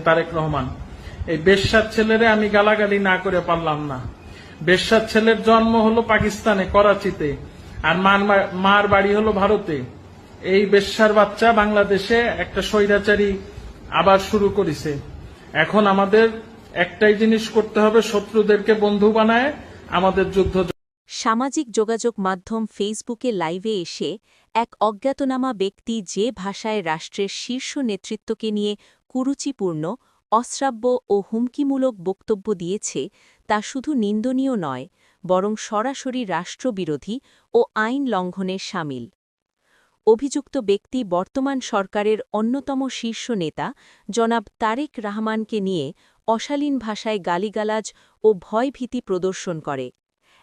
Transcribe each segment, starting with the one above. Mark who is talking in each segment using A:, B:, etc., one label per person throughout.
A: তারেক রহমান, এই বেশ্যার ছেলেরে আমি গালাগালি না করে পারলাম না। বেশ্যার ছেলের জন্ম হলো পাকিস্তানে, করাচিতে, আর মার বাড়ি হলো ভারতে। এই বেশ্যার বাচ্চা বাংলাদেশে একটা স্বৈরাচারী আবার শুরু করেছে। এখন আমাদের একটাই জিনিস করতে হবে, শত্রুদেরকে বন্ধু বানায় আমাদের যুদ্ধ।
B: সামাজিক যোগাযোগ মাধ্যম ফেসবুকে লাইভে এসে এক অজ্ঞাতনামা ব্যক্তি যে ভাষায় রাষ্ট্রের শীর্ষ নেতৃত্বকে নিয়ে কুরুচিপূর্ণ, অশ্রাব্য ও হুমকিমূলক বক্তব্য দিয়েছে তা শুধু নিন্দনীয় নয়, বরং সরাসরি রাষ্ট্রবিরোধী ও আইন লঙ্ঘনের শামিল। অভিযুক্ত ব্যক্তি বর্তমান সরকারের অন্যতম শীর্ষ নেতা জনাব তারেক রহমানকে নিয়ে অশালীন ভাষায় গালিগালাজ ও ভয়ভীতি প্রদর্শন করে।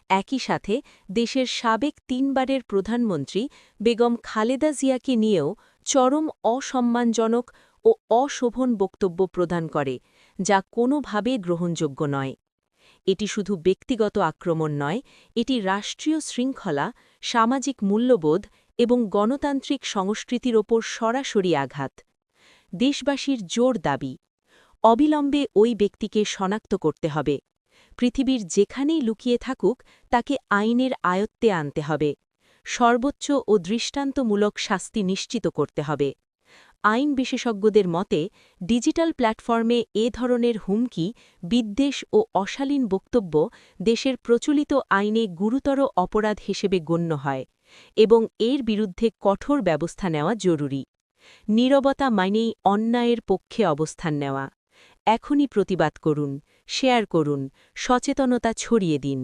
B: একই সাথে দেশের সাবেক ৩ বারের প্রধানমন্ত্রী বেগম খালেদা জিয়াকে নিয়েও চরম অসম্মানজনক ও অশোভন বক্তব্য প্রদান করে, যা কোনোভাবে গ্রহণযোগ্য নয়। এটি শুধু ব্যক্তিগত আক্রমণ নয়, এটি রাষ্ট্রীয় শৃঙ্খলা, সামাজিক মূল্যবোধ এবং গণতান্ত্রিক সংস্কৃতির ওপর সরাসরি আঘাত। দেশবাসীর জোর দাবি, অবিলম্বে ওই ব্যক্তিকে শনাক্ত করতে হবে। পৃথিবীর যেখানেই লুকিয়ে থাকুক তাকে আইনের আয়ত্তে আনতে হবে। সর্বোচ্চ ও দৃষ্টান্তমূলক শাস্তি নিশ্চিত করতে হবে। আইন বিশেষজ্ঞদের মতে ডিজিটাল প্ল্যাটফর্মে এ ধরনের হুমকি, বিদ্বেষ ও অশালীন বক্তব্য দেশের প্রচলিত আইনে গুরুতর অপরাধ হিসেবে গণ্য হয় এবং এর বিরুদ্ধে কঠোর ব্যবস্থা নেওয়া জরুরি। নীরবতা মানেই অন্যায়ের পক্ষে অবস্থান নেওয়া। এখনই প্রতিবাদ করুন, শেয়ার করুন, সচেতনতা ছড়িয়ে দিন।